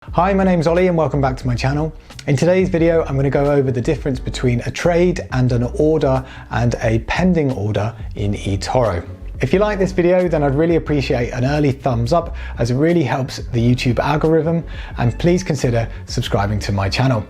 Hi, my name's Ollie and welcome back to my channel. In today's video, I'm going to go over the difference between a trade and an order and a pending order in Etoro. If you like this video, then I'd really appreciate an early thumbs up as it really helps the YouTube algorithm, and please consider subscribing to my channel.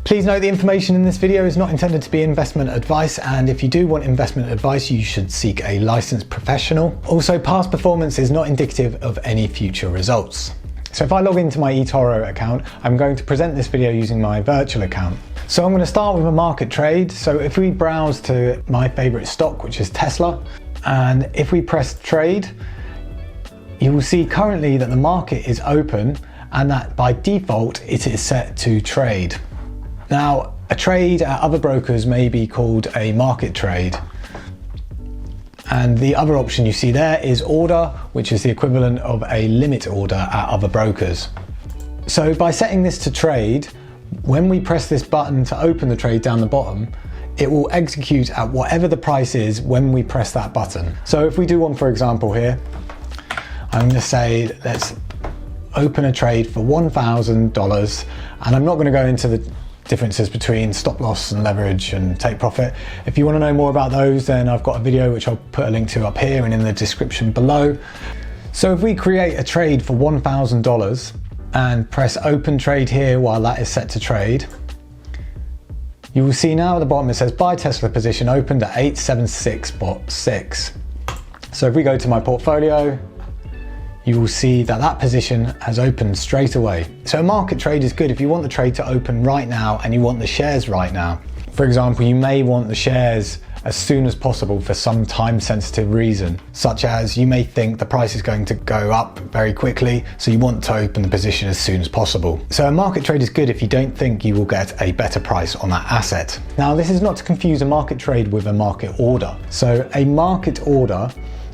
Please note the information in this video is not intended to be investment advice, and if you do want investment advice, you should seek a licensed professional. Also, past performance is not indicative of any future results. So if I log into my Etoro account, I'm going to present this video using my virtual account. So I'm going to start with a market trade. So if we browse to my favorite stock, which is Tesla, and if we press trade, you will see currently that the market is open and that by default it is set to trade. Now, a trade at other brokers may be called a market trade. And the other option you see there is order, which is the equivalent of a limit order at other brokers. So by setting this to trade, when we press this button to open the trade down the bottom, it will execute at whatever the price is when we press that button. So if we do one, for example here, I'm going to say, let's open a trade for $1,000, and I'm not going to go into the differences between stop loss and leverage and take profit. If you want to know more about those, then I've got a video which I'll put a link to up here and in the description below. So if we create a trade for $1,000 and press open trade here while that is set to trade, you will see now at the bottom it says buy Tesla position opened at 876.6. So if we go to my portfolio, you will see that that position has opened straight away. So a market trade is good if you want the trade to open right now and you want the shares right now. For example, you may want the shares as soon as possible for some time sensitive reason, such as you may think the price is going to go up very quickly, so you want to open the position as soon as possible. So a market trade is good if you don't think you will get a better price on that asset. Now, this is not to confuse a market trade with a market order. So a market order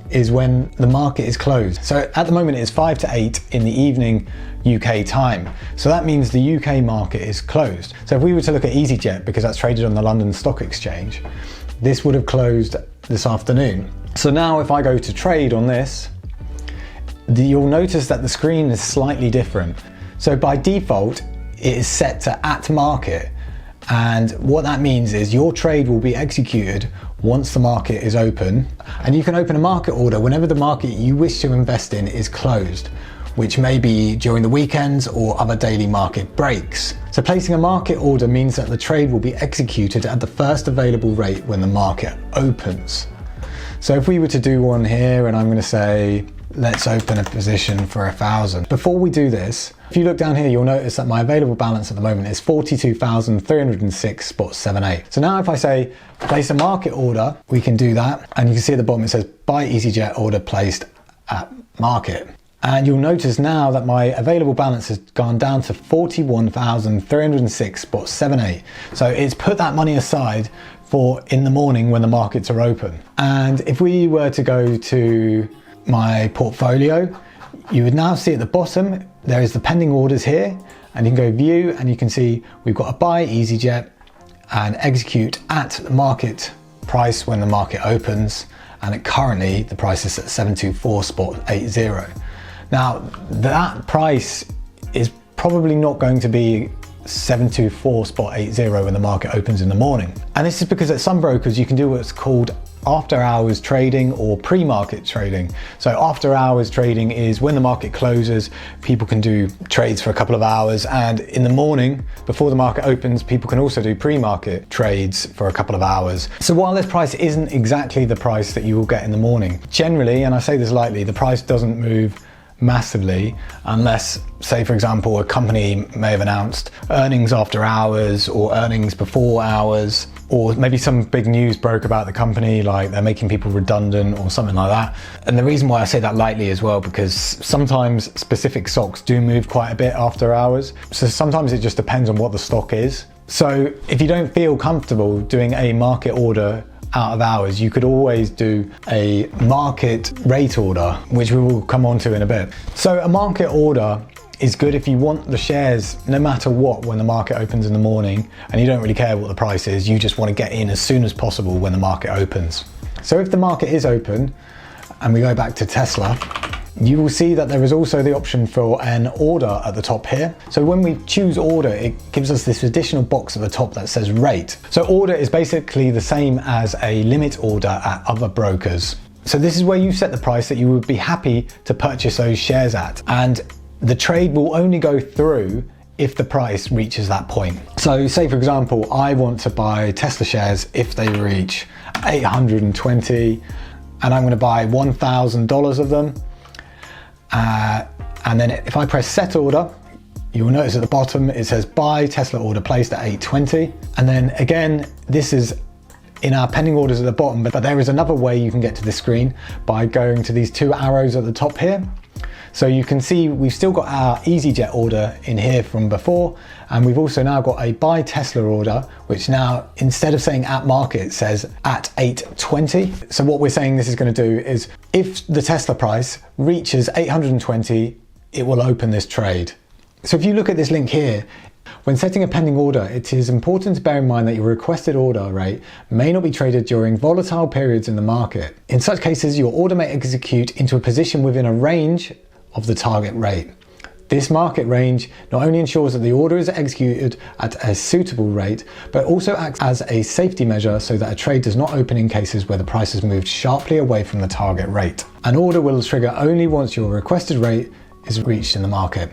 is when the market is closed. So at the moment it's 5 to 8 in the evening UK time. So that means the UK market is closed. So if we were to look at EasyJet, because that's traded on the London Stock Exchange, this would have closed this afternoon. So now if I go to trade on this, you'll notice that the screen is slightly different. So by default, it is set to at market. And what that means is your trade will be executed once the market is open, and you can open a market order whenever the market you wish to invest in is closed, which may be during the weekends or other daily market breaks. So placing a market order means that the trade will be executed at the first available rate when the market opens. So if we were to do one here, and I'm going to say, let's open a position for 1,000. Before we do this, if you look down here, you'll notice that my available balance at the moment is 42,306.78. So now if I say place a market order, we can do that. And you can see at the bottom, it says buy EasyJet order placed at market. And you'll notice now that my available balance has gone down to 41,306.78. So it's put that money aside for in the morning when the markets are open. And if we were to go to my portfolio, you would now see at the bottom there is the pending orders here, and you can go view and you can see we've got a buy EasyJet and execute at the market price when the market opens, and currently the price is at 724.80. Now that price is probably not going to be 724.80 when the market opens in the morning, and this is because at some brokers you can do what's called after hours trading or pre-market trading. So after hours trading is when the market closes, people can do trades for a couple of hours, and in the morning before the market opens, people can also do pre-market trades for a couple of hours. So while this price isn't exactly the price that you will get in the morning, generally, and I say this lightly, the price doesn't move massively unless, say for example, a company may have announced earnings after hours or earnings before hours, or maybe some big news broke about the company, like they're making people redundant or something like that. And the reason why I say that lightly as well, because sometimes specific stocks do move quite a bit after hours. So sometimes it just depends on what the stock is. So if you don't feel comfortable doing a market order out of hours, you could always do a market rate order, which we will come on to in a bit. So a market order is good if you want the shares no matter what when the market opens in the morning, and you don't really care what the price is, you just want to get in as soon as possible when the market opens. So if the market is open and we go back to Tesla, you will see that there is also the option for an order at the top here. So when we choose order, it gives us this additional box at the top that says rate. So order is basically the same as a limit order at other brokers. So this is where you set the price that you would be happy to purchase those shares at. And the trade will only go through if the price reaches that point. So say for example, I want to buy Tesla shares if they reach 820, and I'm going to buy $1,000 of them. And then if I press set order, you will notice at the bottom it says buy Tesla order placed at 820. And then again, this is in our pending orders at the bottom, but there is another way you can get to this screen by going to these two arrows at the top here. So you can see we've still got our EasyJet order in here from before, and we've also now got a buy Tesla order, which now instead of saying at market says at 820. So what we're saying this is going to do is if the Tesla price reaches 820, it will open this trade. So if you look at this link here, when setting a pending order, it is important to bear in mind that your requested order rate may not be traded during volatile periods in the market. In such cases, your order may execute into a position within a range of the target rate. This market range not only ensures that the order is executed at a suitable rate, but also acts as a safety measure so that a trade does not open in cases where the price has moved sharply away from the target rate. An order will trigger only once your requested rate is reached in the market.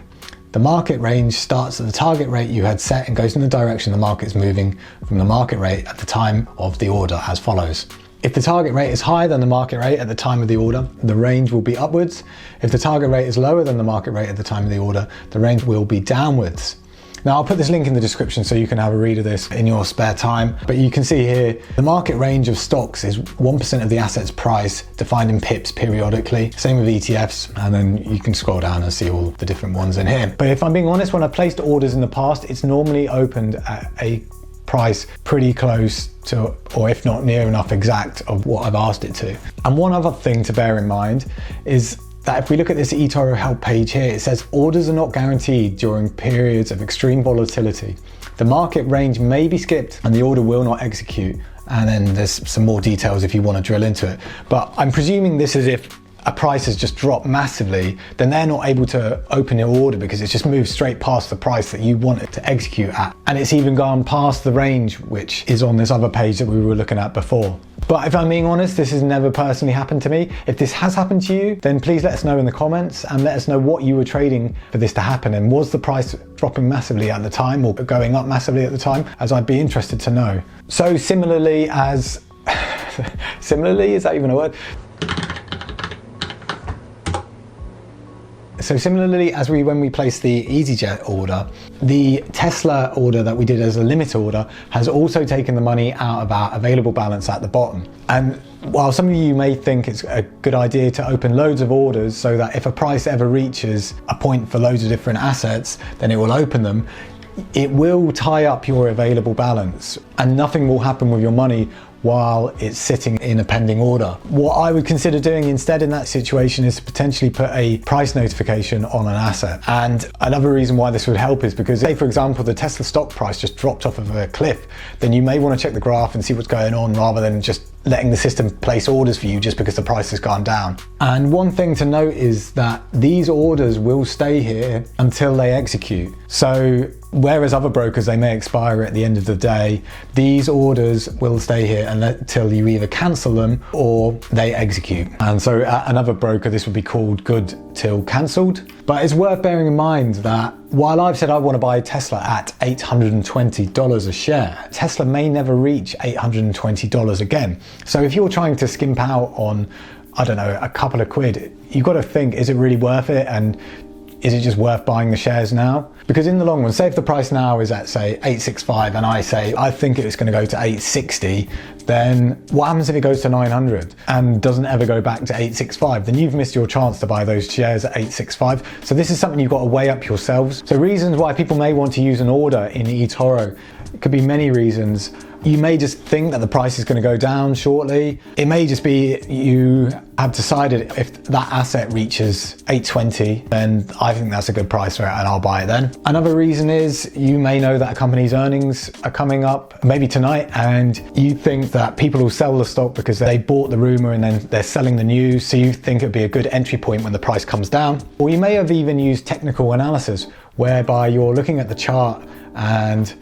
The market range starts at the target rate you had set and goes in the direction the market is moving from the market rate at the time of the order as follows. If the target rate is higher than the market rate at the time of the order, the range will be upwards. If the target rate is lower than the market rate at the time of the order, the range will be downwards. Now I'll put this link in the description so you can have a read of this in your spare time, but you can see here the market range of stocks is 1% of the asset's price defined in pips periodically. Same with ETFs, and then you can scroll down and see all the different ones in here. But if I'm being honest, when I've placed orders in the past, it's normally opened at a price pretty close to, or if not near enough exact, of what I've asked it to. And one other thing to bear in mind is that if we look at this Etoro help page here, it says orders are not guaranteed during periods of extreme volatility. The market range may be skipped and the order will not execute. And then there's some more details if you want to drill into it. But I'm presuming this is if a price has just dropped massively, then they're not able to open your order because it's just moved straight past the price that you want it to execute at. And it's even gone past the range, which is on this other page that we were looking at before. But if I'm being honest, this has never personally happened to me. If this has happened to you, then please let us know in the comments and let us know what you were trading for this to happen. And was the price dropping massively at the time or going up massively at the time? As I'd be interested to know. So similarly as, similarly, is that even a word? So similarly as when we placed the EasyJet order, the Tesla order that we did as a limit order has also taken the money out of our available balance at the bottom. And while some of you may think it's a good idea to open loads of orders so that if a price ever reaches a point for loads of different assets, then it will open them, it will tie up your available balance and nothing will happen with your money while it's sitting in a pending order. What I would consider doing instead in that situation is to potentially put a price notification on an asset. And another reason why this would help is because, say for example, the Tesla stock price just dropped off of a cliff, then you may want to check the graph and see what's going on rather than just letting the system place orders for you just because the price has gone down. And one thing to note is that these orders will stay here until they execute. So whereas other brokers, they may expire at the end of the day, these orders will stay here until you either cancel them or they execute. And so at another broker, this would be called good till cancelled. But it's worth bearing in mind that while I've said I want to buy Tesla at $820 a share, Tesla may never reach $820 again. So if you're trying to skimp out on, I don't know, a couple of quid, you've got to think, is it really worth it? And is it just worth buying the shares now? Because in the long run, say if the price now is at say 865 and I say I think it's going to go to 860, then what happens if it goes to 900 and doesn't ever go back to 865? Then you've missed your chance to buy those shares at 865. So this is something you've got to weigh up yourselves. So reasons why people may want to use an order in Etoro. It could be many reasons. You may just think that the price is going to go down shortly. It may just be you have decided if that asset reaches 820, then I think that's a good price for it and I'll buy it then. Another reason is you may know that a company's earnings are coming up maybe tonight, and you think that people will sell the stock because they bought the rumor and then they're selling the news, so you think it'd be a good entry point when the price comes down. Or you may have even used technical analysis, whereby you're looking at the chart and,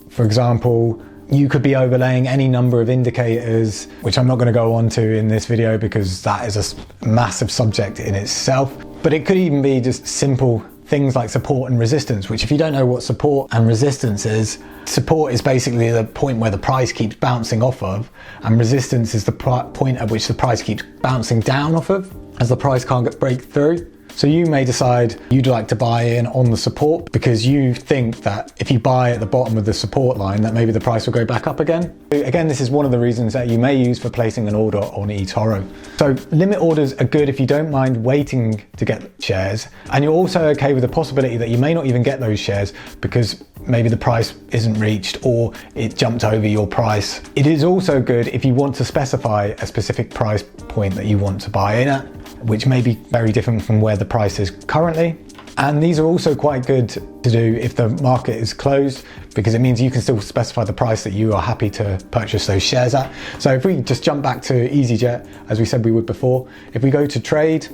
for example, you could be overlaying any number of indicators, which I'm not going to go on to in this video because that is a massive subject in itself. But it could even be just simple things like support and resistance, which if you don't know what support and resistance is, support is basically the point where the price keeps bouncing off of, and resistance is the point at which the price keeps bouncing down off of as the price can't break through. So you may decide you'd like to buy in on the support because you think that if you buy at the bottom of the support line that maybe the price will go back up again. Again, this is one of the reasons that you may use for placing an order on Etoro. So limit orders are good if you don't mind waiting to get shares, and you're also okay with the possibility that you may not even get those shares because maybe the price isn't reached or it jumped over your price. It is also good if you want to specify a specific price point that you want to buy in at, which may be very different from where the price is currently. And these are also quite good to do if the market is closed, because it means you can still specify the price that you are happy to purchase those shares at. So if we just jump back to EasyJet, as we said we would before, if we go to trade,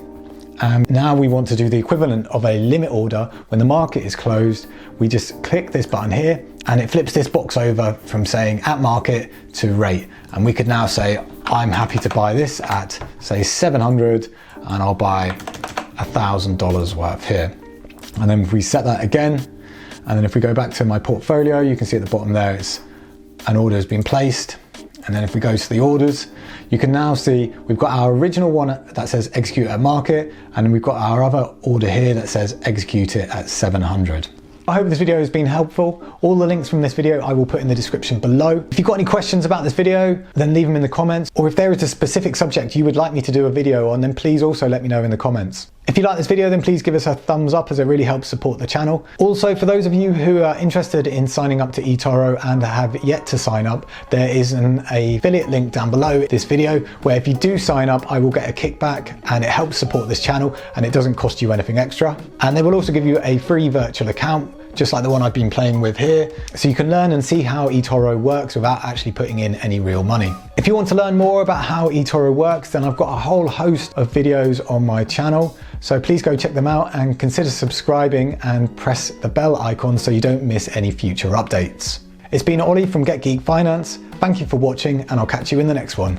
now we want to do the equivalent of a limit order when the market is closed, we just click this button here and it flips this box over from saying at market to rate. And we could now say, I'm happy to buy this at say 700 and I'll buy $1,000 worth here. And then if we set that again, and then if we go back to my portfolio, you can see at the bottom there, it's an order has been placed. And then if we go to the orders, you can now see we've got our original one that says execute at market, and we've got our other order here that says execute it at 700. I hope this video has been helpful. All the links from this video I will put in the description below. If you've got any questions about this video, then leave them in the comments. Or if there is a specific subject you would like me to do a video on, then please also let me know in the comments. If you like this video, then please give us a thumbs up, as it really helps support the channel. Also, for those of you who are interested in signing up to Etoro and have yet to sign up, there is an affiliate link down below this video where if you do sign up, I will get a kickback, and it helps support this channel and it doesn't cost you anything extra. And they will also give you a free virtual account, just like the one I've been playing with here, so you can learn and see how Etoro works without actually putting in any real money. If you want to learn more about how Etoro works, then I've got a whole host of videos on my channel, so please go check them out and consider subscribing and press the bell icon so you don't miss any future updates. It's been Ollie from Get Geek Finance. Thank you for watching, and I'll catch you in the next one.